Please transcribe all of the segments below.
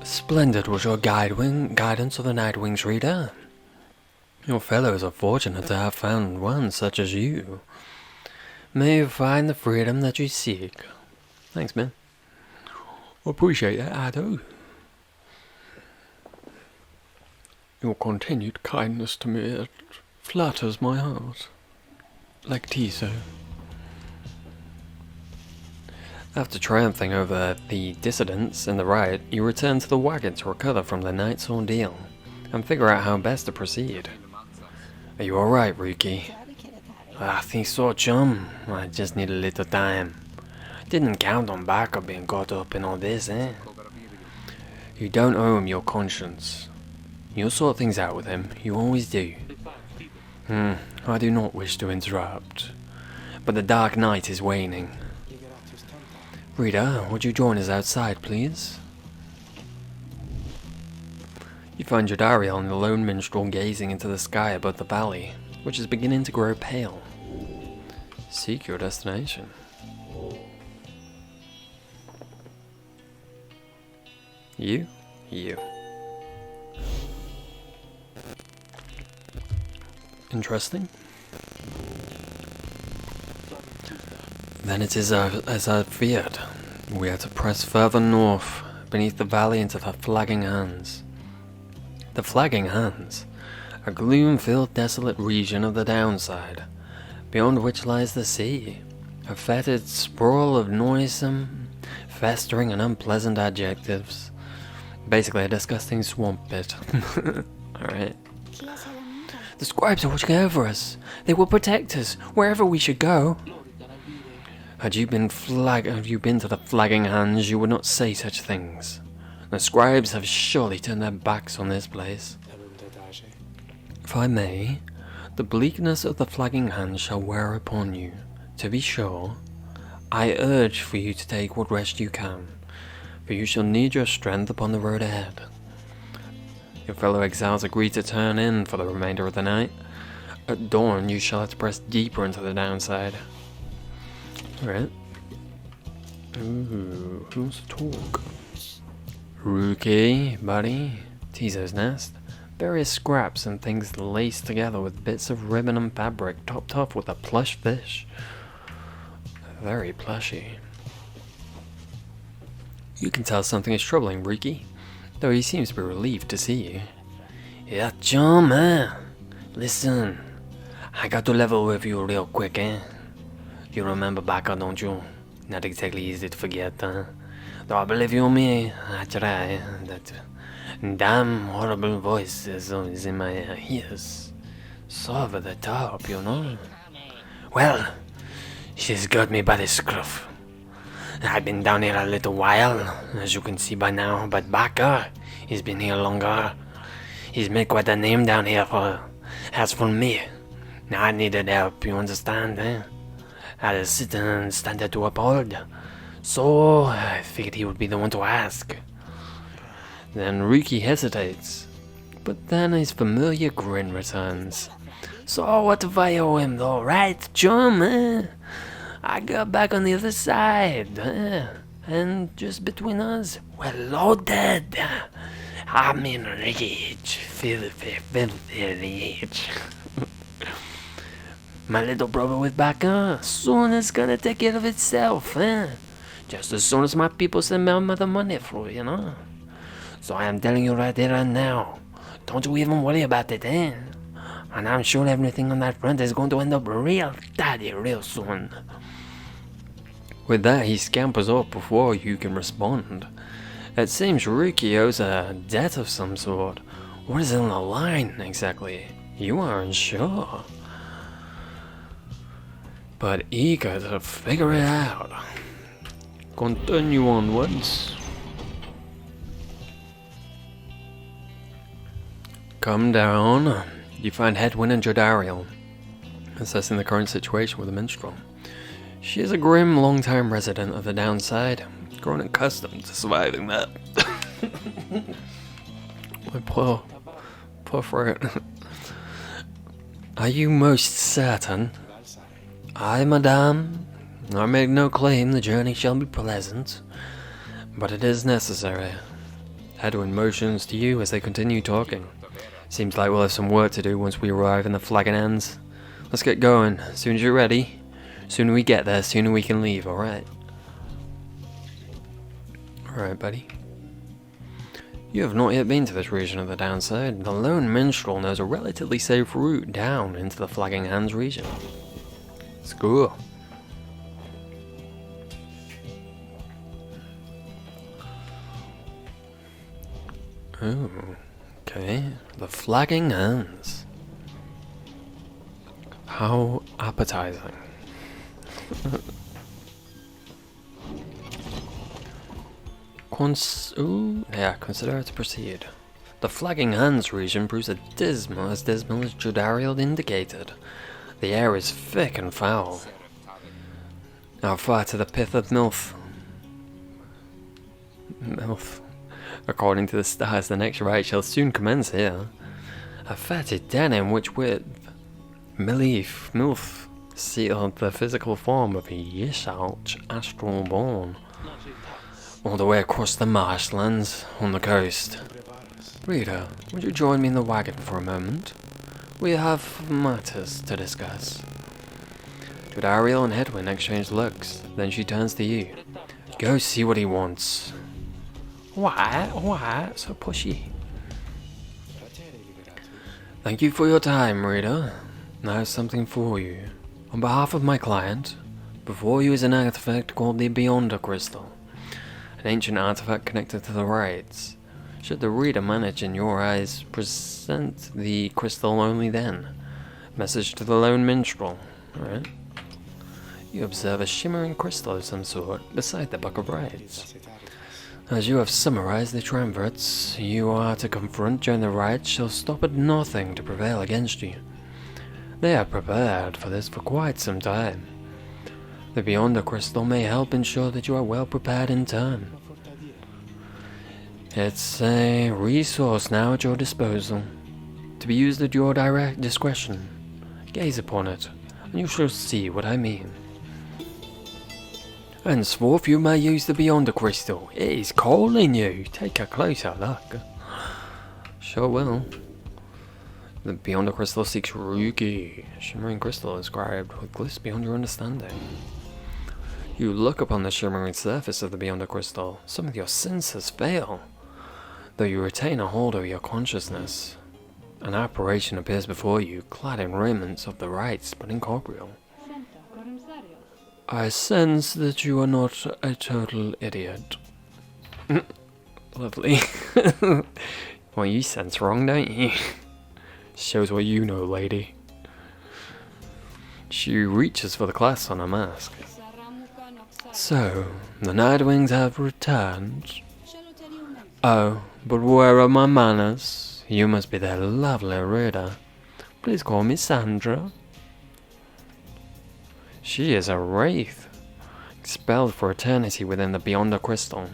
Splendid was your guidance of the Nightwing's reader. Your fellows are fortunate to have found one such as you. May you find the freedom that you seek. Thanks, man. Appreciate that, I do. Your continued kindness to me, it flatters my heart. Like Tiiiiiii'zoooooo. After triumphing over the dissidents in the riot, you return to the wagon to recover from the night's ordeal, and figure out how best to proceed. Are you alright, Rookie? I think so, chum. I just need a little time. Didn't count on Barker being caught up in all this, eh? You don't owe him your conscience. You'll sort things out with him, you always do. I do not wish to interrupt, but the dark night is waning. Rita, would you join us outside, please? You find Jodariel and the lone minstrel gazing into the sky above the valley, which is beginning to grow pale. Seek your destination. You. Interesting. Then it is as I feared. We have to press further north, beneath the valley into the Flagging Hands. The Flagging Hands, a gloom-filled desolate region of the downside, beyond which lies the sea, a fetid sprawl of noisome, festering and unpleasant adjectives. Basically a disgusting swamp pit. Alright. The scribes are watching over us. They will protect us, wherever we should go. Had you been to the Flagging Hands, you would not say such things. The scribes have surely turned their backs on this place. If I may, the bleakness of the Flagging Hands shall wear upon you. To be sure, I urge for you to take what rest you can, for you shall need your strength upon the road ahead. Your fellow exiles agree to turn in for the remainder of the night. At dawn, you shall have to press deeper into the downside. Alright. Ooh, who wants to talk? Rookie, buddy. Tiiiiiii'zoooooo's nest. Various scraps and things laced together with bits of ribbon and fabric, topped off with a plush fish. Very plushy. You can tell something is troubling Rookie, though he seems to be relieved to see you. Yeah, chum, eh? Listen, I got to level with you real quick, eh? You remember Baka, don't you? Not exactly easy to forget, huh? Though believe you me, I try. That damn horrible voice is always in my ears. So over the top, you know? Well, she's got me by the scruff. I've been down here a little while, as you can see by now, but Baka, he's been here longer. He's made quite a name down here as for me. Now I needed help, you understand, eh? I had a certain standard to uphold, so I figured he would be the one to ask. Then Rookie hesitates, but then his familiar grin returns. So what if I owe him though, right, chum, eh? I got back on the other side, and just between us, we're loaded. I'm in rage, filthy rage. My little brother with Baka, soon it's gonna take care of itself, eh? Just as soon as my people send me the money through, you know? So I am telling you right here and now, don't you even worry about it, eh? And I'm sure everything on that front is going to end up real tidy real soon. With that, he scampers off before you can respond. It seems Rookie owes a debt of some sort. What is on the line, exactly? You aren't sure. But eager to figure it out. Continue onwards. Come down. You find Hedwyn and Jodariel assessing the current situation with the minstrel. She is a grim, long-time resident of the downside, grown accustomed to surviving that. My poor throat. Are you most certain? Aye, madame. I make no claim the journey shall be pleasant, but it is necessary. Edwin motions to you as they continue talking. Seems like we'll have some work to do once we arrive in the Flagging Hands. Let's get going. As soon as you're ready. Sooner we get there, sooner we can leave, alright? Alright, buddy. You have not yet been to this region of the downside. The lone minstrel knows a relatively safe route down into the Flagging Hands region. Let's go. Oh, okay. The Flagging Hands. How appetizing. Consider to proceed. The Flagging Hands region proves as dismal as Jodariel indicated. The air is thick and foul. Now far to the pith of Milf. According to the stars, the next rite shall soon commence here. A fatted den in which with Milf sealed the physical form of a Yishouch astral born. All the way across the marshlands on the coast. Reader, would you join me in the wagon for a moment? We have matters to discuss. Jodariel and Edwin exchange looks, then she turns to you. Go see what he wants. Why? So pushy. Thank you for your time, reader. I have something for you. On behalf of my client, before you is an artifact called the Beyonder Crystal. An ancient artifact connected to the rites. Should the reader manage in your eyes, present the crystal only then. Message to the lone minstrel. Alright. You observe a shimmering crystal of some sort beside the book of rites. As you have summarized the triumvirates you are to confront during the rites shall stop at nothing to prevail against you. They are prepared for this for quite some time. The Beyonder Crystal may help ensure that you are well prepared in turn. It's a resource now at your disposal, to be used at your direct discretion. Gaze upon it, and you shall see what I mean. Henceforth you may use the Beyonder Crystal. It is calling you. Take a closer look. Sure will. The Beyonder Crystal seeks Ruki. Shimmering crystal inscribed with glyphs beyond your understanding. You look upon the shimmering surface of the Beyonder Crystal. Some of your senses fail, though you retain a hold over your consciousness. An apparition appears before you, clad in raiments of the rites, but incorporeal. I sense that you are not a total idiot. Lovely. Well, you sense wrong, don't you? Shows what you know, lady. She reaches for the clasp on her mask. So, the Nightwings have returned. Oh, but where are my manners? You must be their lovely reader. Please call me Sandra. She is a wraith, expelled for eternity within the Beyonder Crystal,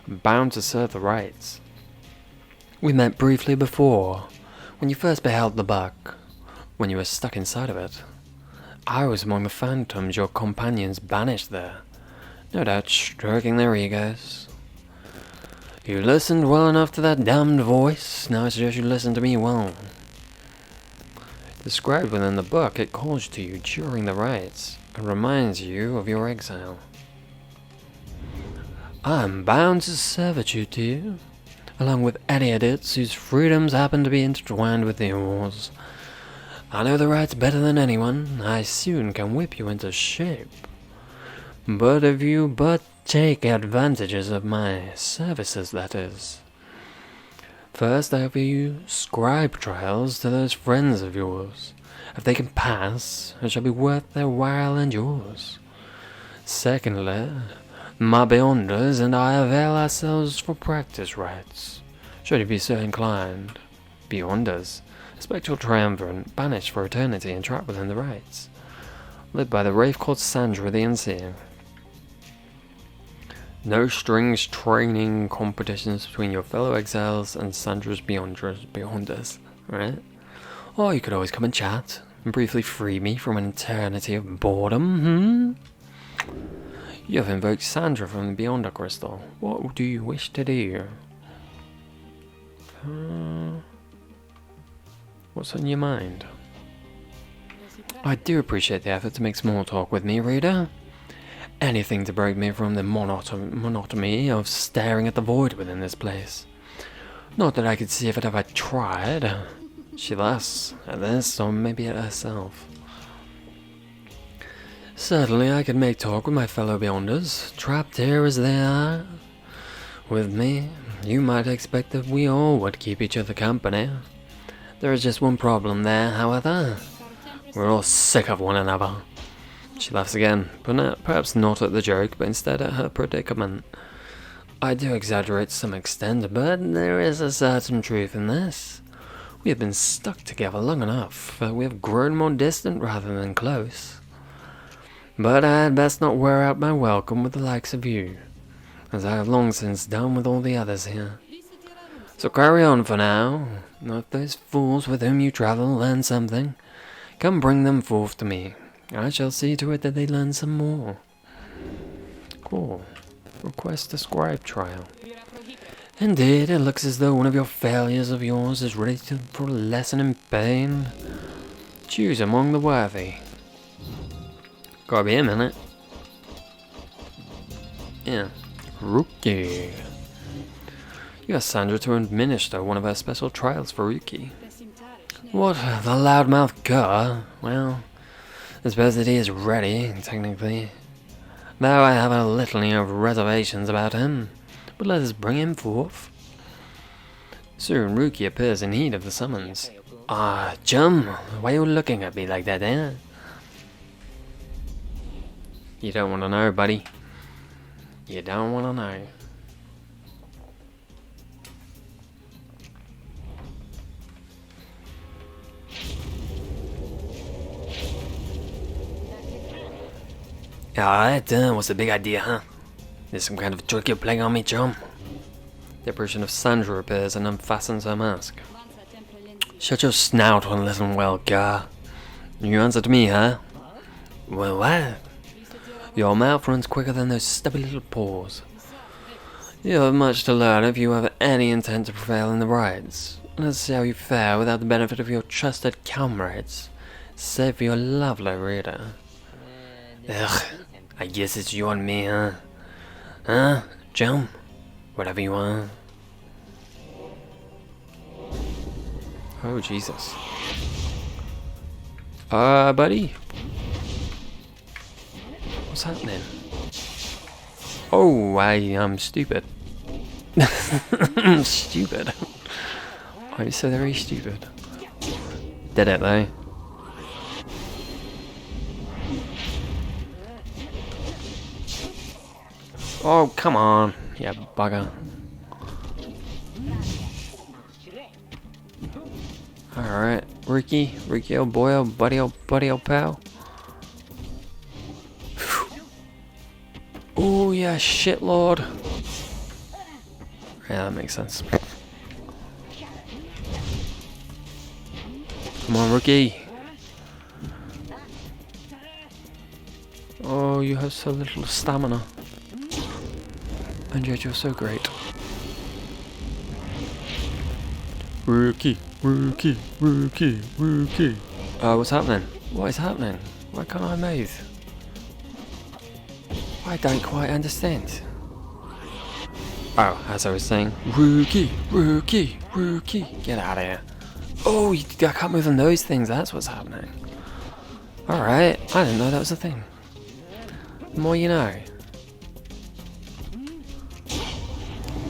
bound to serve the rites. We met briefly before, when you first beheld the buck, when you were stuck inside of it. I was among the phantoms your companions banished there, no doubt stroking their egos. You listened well enough to that damned voice, now I suggest you listen to me well. Described within the book, it calls to you during the rites, and reminds you of your exile. I am bound to servitude to you, along with any idiots whose freedoms happen to be intertwined with yours. I know the rites better than anyone, I soon can whip you into shape. But if you but take advantages of my services, that is. First, I offer you scribe trials to those friends of yours. If they can pass, it shall be worth their while and yours. Secondly, my Beyonders and I avail ourselves for practice rites, should you be so inclined. Beyonders, a spectral triumvirate, banished for eternity and trapped within the rites, led by the wraith called Sandra the Unseeing. No strings training competitions between your fellow exiles and Sandra's Beyonders, right? Or you could always come and chat, and briefly free me from an eternity of boredom, You have invoked Sandra from the Beyonder Crystal. What do you wish to do? What's on your mind? I do appreciate the effort to make small talk with me, reader. Anything to break me from the monotony of staring at the void within this place. Not that I could see if it ever tried. She laughs at this, or maybe at herself. Certainly I could make talk with my fellow Beyonders, trapped here as they are. With me, you might expect that we all would keep each other company. There is just one problem there, however. We're all sick of one another. She laughs again, but perhaps not at the joke, but instead at her predicament. I do exaggerate to some extent, but there is a certain truth in this. We have been stuck together long enough that we have grown more distant rather than close. But I had best not wear out my welcome with the likes of you, as I have long since done with all the others here. So carry on for now. If those fools with whom you travel learn something, come bring them forth to me. I shall see to it that they learn some more. Cool. Request a scribe trial. Indeed, it looks as though one of your failures of yours is ready for a lesson in pain. Choose among the worthy. Gotta be a minute. Yeah. Rookie. You asked Sandra to administer one of her special trials for Rookie. What, the loudmouth cur? Well, I suppose that he is ready, technically. Though I have a litany of reservations about him. But let us bring him forth. Soon Rookie appears in heed of the summons. Ah, chum, why are you looking at me like that, eh? You don't want to know, buddy. You don't want to know. Alright, what's the big idea, huh? There's some kind of trick you're playing on me, chum? The apparition of Sandra appears and unfastens her mask. Shut your snout and listen well, cur. You answered me, huh? Well, what? Your mouth runs quicker than those stubby little paws. You have much to learn if you have any intent to prevail in the riots. Let's see how you fare without the benefit of your trusted comrades. Save for your lovely reader. Ugh, I guess it's you and me, huh? Huh? Chum? Whatever you want. Oh, Jesus. Buddy? What's happening? Oh, I'm stupid. I'm stupid. I'm so very stupid. Did it, though. Oh, come on. Yeah, bugger. Alright, Ricky, old boy, old buddy, old pal. Oh, yeah, shit, lord. Yeah, that makes sense. Come on, Rookie. Oh, you have so little stamina. And yet you're so great. Rookie. What's happening? What is happening? Why can't I move? I don't quite understand. Oh, as I was saying, Rookie. Get out of here. Oh, I can't move on those things, that's what's happening. Alright, I didn't know that was a thing. The more you know.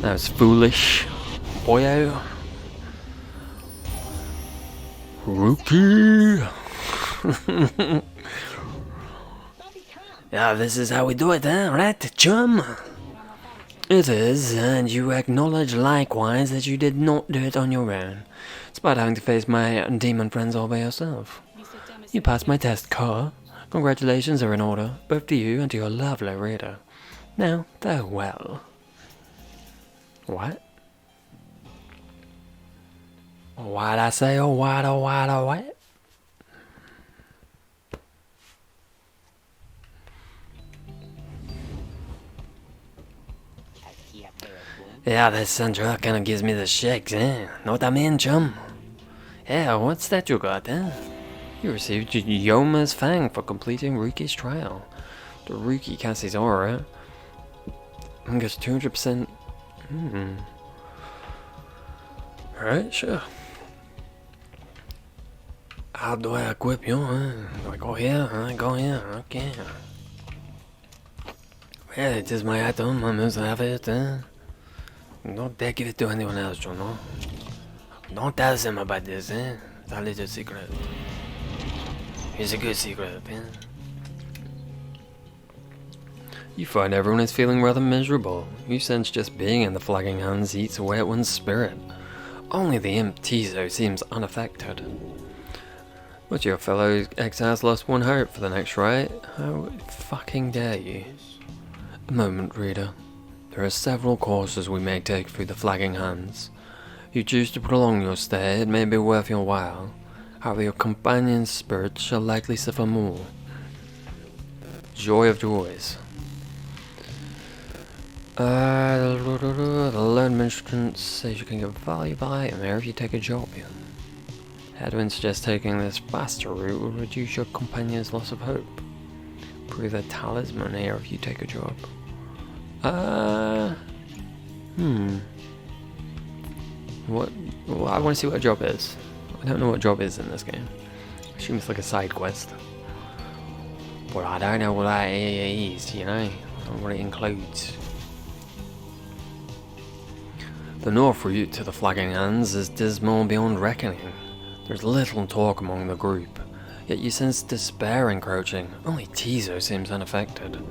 That was foolish. Boyo. Rookie. Yeah, this is how we do it, huh? Right, chum? It is, and you acknowledge likewise that you did not do it on your own, despite having to face my demon friends all by yourself. You passed my test, Car. Congratulations are in order, both to you and to your lovely reader. Now, farewell. What? Why'd I say, oh, what? Yeah, that Sandra kinda gives me the shakes, eh? Know what I mean, chum? Yeah, what's that you got, eh? You received Yoma's Fang for completing Riki's trial. The Riki casts his aura and gets 200%. Alright, sure. How do I equip you, huh? Do I go here? I go here, okay. Well, it is my item, I must have it, eh? Don't dare give it to anyone else, you know? Don't tell them about this, eh? It's a little secret. It's a good secret, eh? You find everyone is feeling rather miserable. You sense just being in the Flagging Hands eats away at one's spirit. Only the imp Tiiiiiiii'zoooooo seems unaffected. But your fellow exiles lost one hope for the next right? How fucking dare you? A moment, reader. There are several courses we may take through the Flagging Hands. You choose to prolong your stay, it may be worth your while. However, your companion's spirit shall likely suffer more. Joy of joys. The learned minstrel says you can get valuable item here if you take a job. Edwin suggests taking this faster route will reduce your companion's loss of hope. Prove a talisman here if you take a job. What? Well, I want to see what a job is. I don't know what job is in this game. I assume it's like a side quest. But I don't know what that is, you know? I don't know what it includes. The north route to the Flagging Hands is dismal beyond reckoning. There's little talk among the group, yet you sense despair encroaching. Only Tiiiiiiii'zoooooo seems unaffected.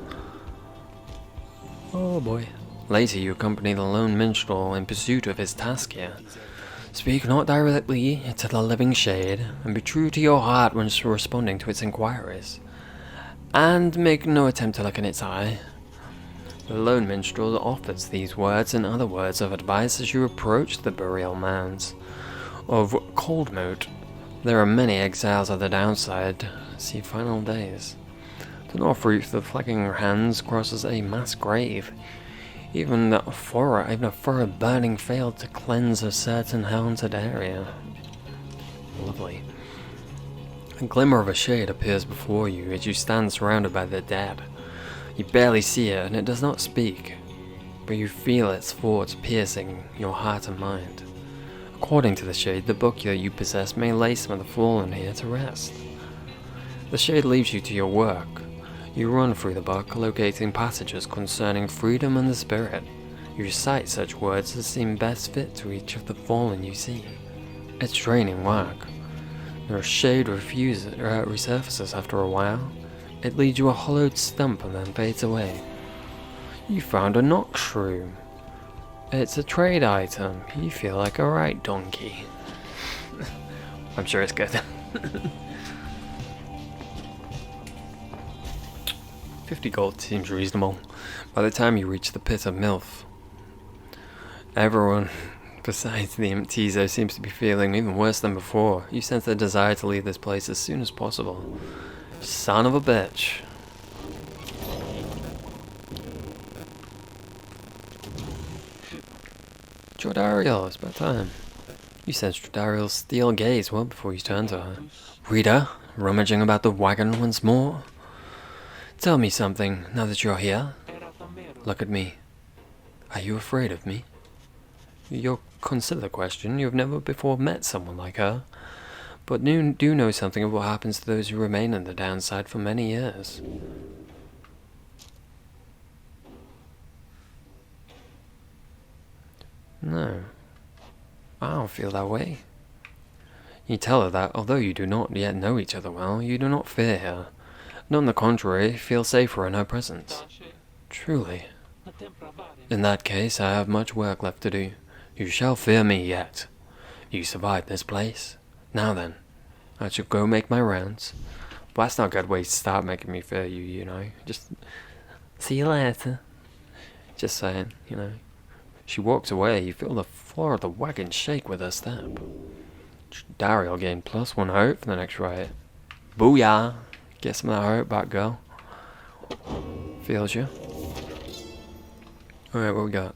Oh boy. Later you accompany the lone minstrel in pursuit of his task here. Speak not directly to the living shade, and be true to your heart when responding to its inquiries. And make no attempt to look in its eye. The lone minstrel offers these words and other words of advice as you approach the burial mounds of Coldmoat. There are many exiles at the downside. See final days. The north route of the Flagging Hands crosses a mass grave. Even a furrow burning failed to cleanse a certain haunted area. Lovely. A glimmer of a shade appears before you as you stand surrounded by the dead. You barely see it, and it does not speak, but you feel its thoughts piercing your heart and mind. According to the shade, the book that you possess may lay some of the fallen here to rest. The shade leaves you to your work. You run through the book, locating passages concerning freedom and the spirit. You recite such words as seem best fit to each of the fallen you see. It's draining work. The shade resurfaces after a while. It leads you a hollowed stump and then fades away. You found a knock shroom. It's a trade item. You feel like a right donkey. I'm sure it's good. 50 gold seems reasonable. By the time you reach the pit of MILF, everyone besides the imp Tiiiiiiii'zoooooo seems to be feeling even worse than before. You sense a desire to leave this place as soon as possible. Son of a bitch. Jordariel, it's about time. You sense Jordariel's steel gaze well before you turn to her. Rita, rummaging about the wagon once more. Tell me something, now that you're here. Look at me. Are you afraid of me? You'll consider the question. You've never before met someone like her. But do know something of what happens to those who remain in the downside for many years. No, I don't feel that way. You tell her that, although you do not yet know each other well, you do not fear her. And on the contrary, feel safer in her presence. Truly. In that case, I have much work left to do. You shall fear me yet. You survived this place. Now then, I shall go make my rounds. But that's not a good way to start making me fear you, you know. Just, see you later. Just saying, you know. She walks away, you feel the floor of the wagon shake with her step. Daryl gained +1 hope for the next riot. Booyah! Get some of that hope back, girl. Feels you. Alright, what we got?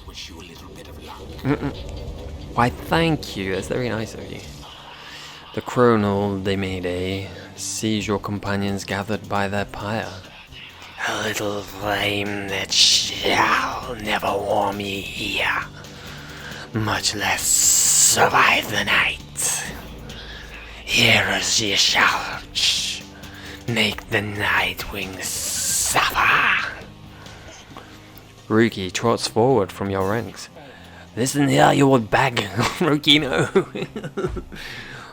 I wish you a little bit of luck. Why, thank you. That's very nice of you. The Chronal Demede sees your companions gathered by their pyre. A little flame that shall never warm ye here, much less survive the night. Here as ye shall make the Nightwing suffer. Ruki trots forward from your ranks. Listen here, you old bag. Ruki, no.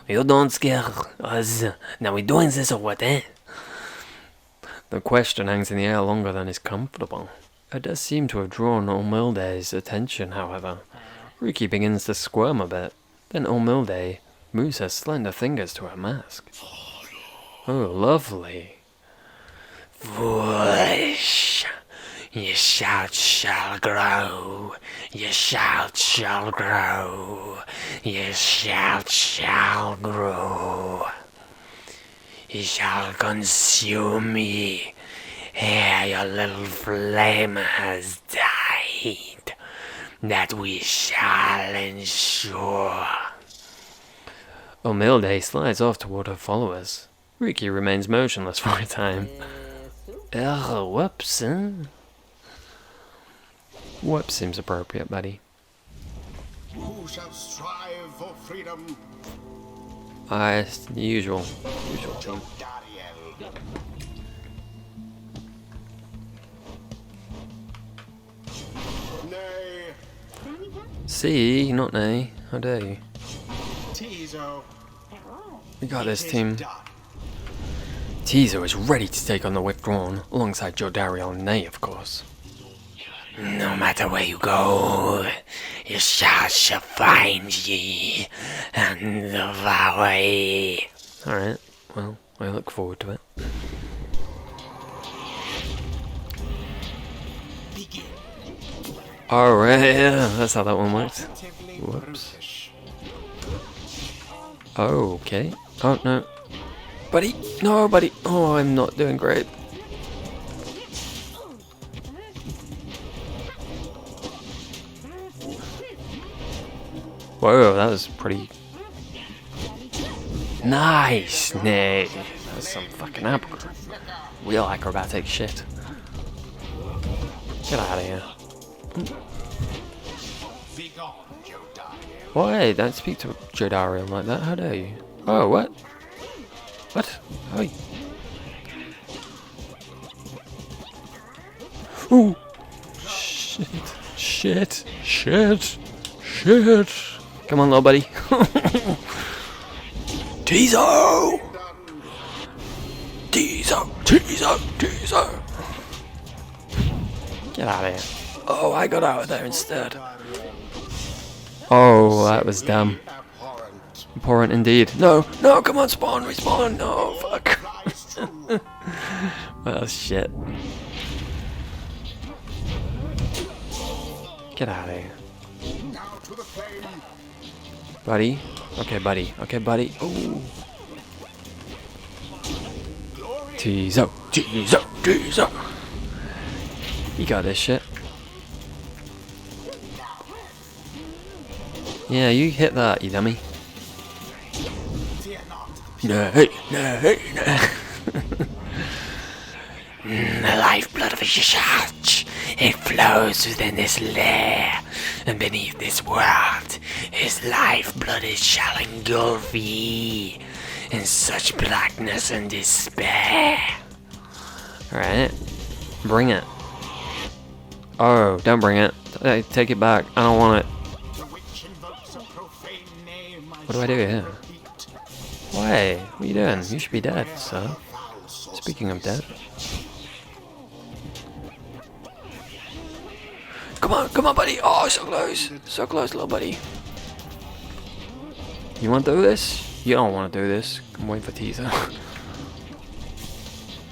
You don't scare us. Now we doing this or what, eh? The question hangs in the air longer than is comfortable. It does seem to have drawn Olmilde's attention, however. Ruki begins to squirm a bit. Then Olmilde moves her slender fingers to her mask. Oh, lovely. Foolish. Your shout shall grow. Your shout shall grow. Your shout shall grow. He shall consume me ere your little flame has died. That we shall ensure. Olmilde slides off toward her followers. Ruki remains motionless for a time. Whoops, huh? Whoops seems appropriate, buddy. Who shall strive for freedom? It's the usual thing. Dariel. Nay, See, not nay. How dare you? Tiiiiiii'zoooooo. We got this, It is team. done. Tiiiiiiii'zoooooo is ready to take on the Withdrawn, alongside Jodariel and Nay, of course. No matter where you go, your shout shall find ye and devour ye. Alright, well, I look forward to it. Begin. Alright, yeah, that's how that one worked. Positively Whoops. brutish. Okay. Oh, no. Buddy! No, buddy! Oh, I'm not doing great. Whoa, that was pretty... Nice! Nay. That's some fucking real acrobatic shit. Get out of here. Begone, Jodariel. Why? Don't speak to Jodariel like that, how dare you? Oh, what? What? Oh. Ooh! Shit. Shit. Shit. Shit. Come on, little buddy. Tiiiiiii'zoooooo! Tiiiiiii'zoooooo! Tiiiiiiii'zoooooo! Tiiiiiiii'zoooooo! Get out of here. Oh, I got out of there instead. Oh, that was dumb. Abhorrent. Abhorrent indeed. No, no, come on, spawn, respawn. No, fuck. Lies true. Well, shit. Get out of here. Now to the flame. Buddy. Okay, buddy. Okay, buddy. Ooh. Tiiiiiii'zoooooo. Tiiiiiii'zoooooo. Tiiiiiiii'zoooooo. You got this shit. Yeah, you hit that, you dummy. Fear not. Nay, nay, nay. The lifeblood of Shishach, it flows within this lair, and beneath this world, his lifeblood it shall engulf ye in such blackness and despair. Alright. Bring it. Oh, don't bring it. Take it back. I don't want it. The witch invokes a profane name. What do I do here? Why? What are you doing? You should be dead, sir. Speaking of dead. Come on, buddy. Oh, so close. So close, little buddy. You want to do this? You don't want to do this. I'm waiting for Tiiiiiii'zoooooo.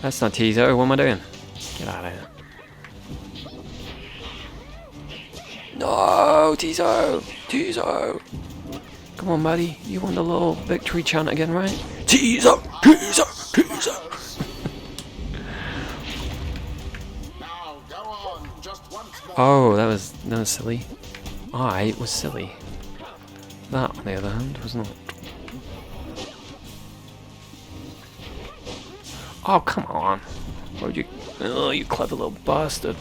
That's not Tiiiiiii'zoooooo. What am I doing? Get out of here. No, Tiiiiiii'zoooooo. Tiiiiiii'zoooooo. Come on, buddy. You want the little victory chant again, right? Tiiiiiii'zoooooo. Tiiiiiii'zoooooo. Tiiiiiiii'zoooooo. Now go on, just once more. Oh, that was silly. I was silly. That, on the other hand, was not. Oh, come on. Why would you... Oh, you clever little bastard.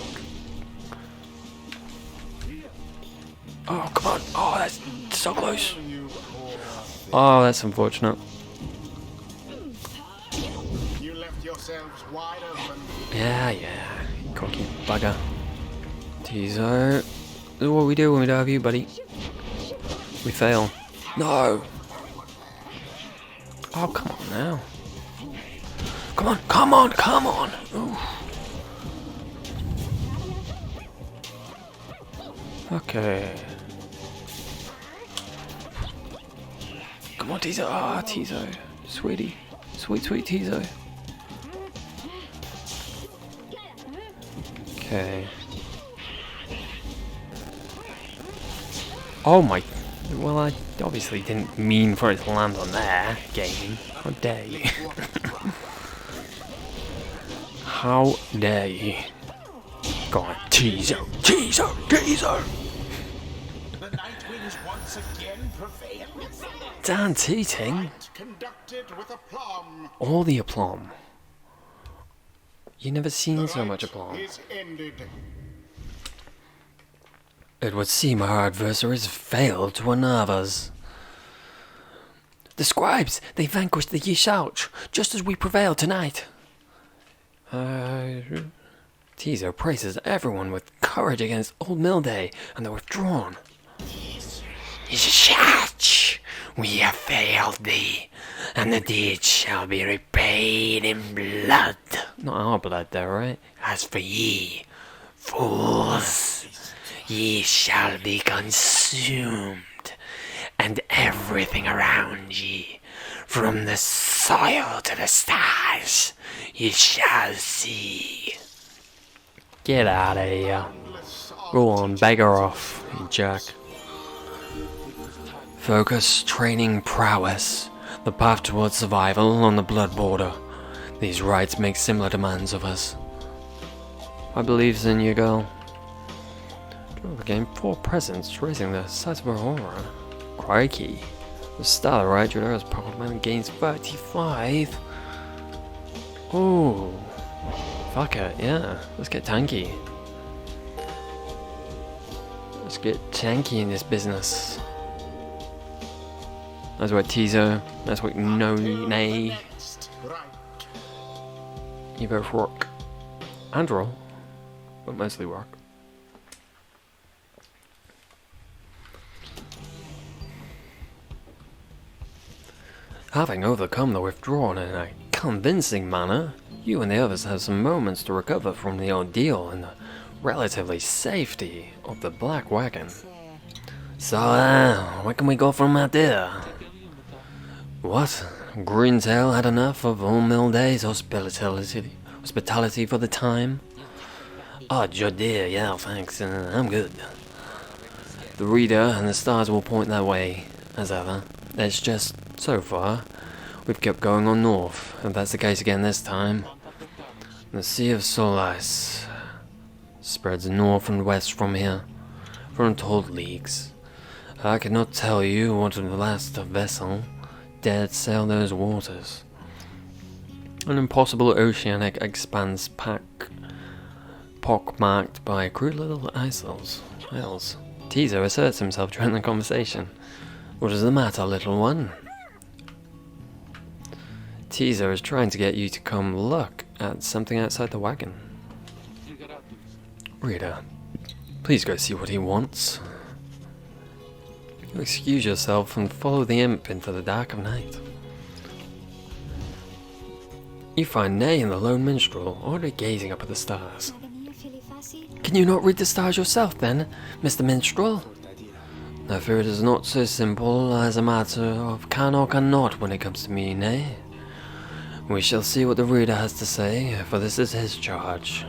Oh, come on. Oh, that's so close. Oh, that's unfortunate. You left yourselves wide open. Yeah, you cocky bugger. Tiiiiiii'zoooooo. This is what we do when we don't have you, buddy. We fail. No! Oh, come on now. Come on, come on, come on! Ooh. Okay. Come on, Tiiiiiii'zoooooo. Ah, Tiiiiiii'zoooooo. Sweetie. Sweet, sweet Tiiiiiii'zoooooo. Okay. Oh my... Well, I obviously didn't mean for it to land on there, game. How dare you? How dare you? Go on, Tiiiiiii'zoooooo, Tiiiiiii'zoooooo, Tiiiiiiii'zoooooo! The Nightwings once again prevail. Dan Teeting? Conducted with aplomb. All the aplomb. You never seen so much aplomb. Is ended. It would seem our adversaries failed to unnerve us. The scribes, they vanquished the Yishouch, just as we prevailed tonight. Tiiiiiii'zoooooo praises everyone with courage against Old Mill Day, and they're withdrawn. Yishouch, we have failed thee, and the deed shall be repaid in blood. Not our blood, though, right? As for ye, fools, ye shall be consumed, and everything around ye, from the soil to the stars, ye shall see. Get out of here. Go on, beggar off, you jerk. Focus, training, prowess. The path towards survival on the blood border. These rites make similar demands of us. I believes in you, girl. Draw the game 4 presents, raising the size of her aura. Crikey. The start of the right Julia's Pokemon gains 35. Ooh. Fuck it, yeah. Let's get tanky. Let's get tanky in this business. That's what Tiiiiii'zoooooo. That's what no nay. Right. You both rock. And roll. But mostly rock. Having overcome the withdrawn in a convincing manner, you and the others have some moments to recover from the ordeal in the relatively safety of the black wagon. So, where can we go from out there? What? Greentail had enough of Old Mill Day's hospitality for the time? Oh, dear, yeah, thanks, I'm good. The reader and the stars will point that way, as ever. It's just, so far, we've kept going on north, and that's the case again this time. The Sea of Soul Ice spreads north and west from here, for untold leagues. I cannot tell you what the last vessel dared sail those waters. An impossible oceanic expanse pockmarked by crude little isles. Tiiiiiii'zoooooo asserts himself during the conversation. What is the matter, little one? Tiiiiii'zoooooo is trying to get you to come look at something outside the wagon. Reader, please go see what he wants. You excuse yourself and follow the imp into the dark of night. You find Nay and the lone minstrel already gazing up at the stars. Can you not read the stars yourself then, Mr. Minstrel? I fear it is not so simple as a matter of can or cannot when it comes to me, Nay. We shall see what the reader has to say, for this is his charge.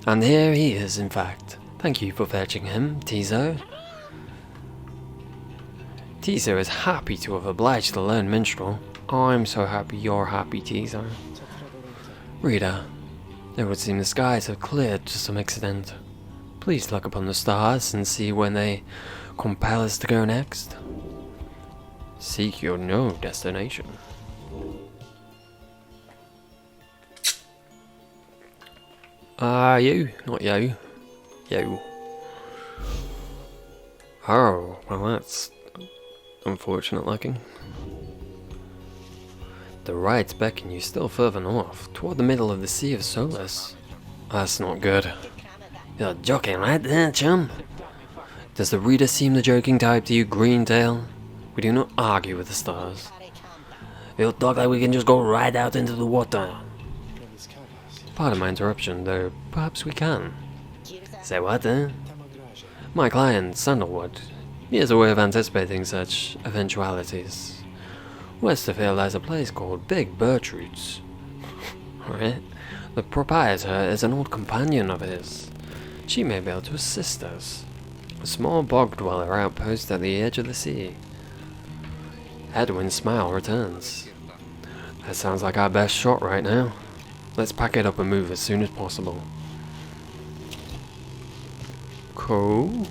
And here he is, in fact. Thank you for fetching him, Tiiiiii'zoooooo. Tiiiiiii'zoooooo is happy to have obliged the lone minstrel. I'm so happy you're happy, Tiiiiii'zoooooo. Reader, it would seem the skies have cleared to some extent. Please look upon the stars and see when they compel us to go next. Seek your no destination. You, not you. You. Oh, well that's unfortunate looking. The rides beckon you still further north, toward the middle of the Sea of Solace. That's not good. You're joking right there, chum. Does the reader seem the joking type to you, Greentail? We do not argue with the stars. You talk like we can just go right out into the water. Pardon my interruption, though perhaps we can. Say what, eh? My client, Sandalwood, he has a way of anticipating such eventualities. West of here lies a place called Big Bertrude's. Right? The proprietor is an old companion of his. She may be able to assist us. A small bog dweller outpost at the edge of the sea. Edwin's smile returns. That sounds like our best shot right now. Let's pack it up and move as soon as possible. Cool.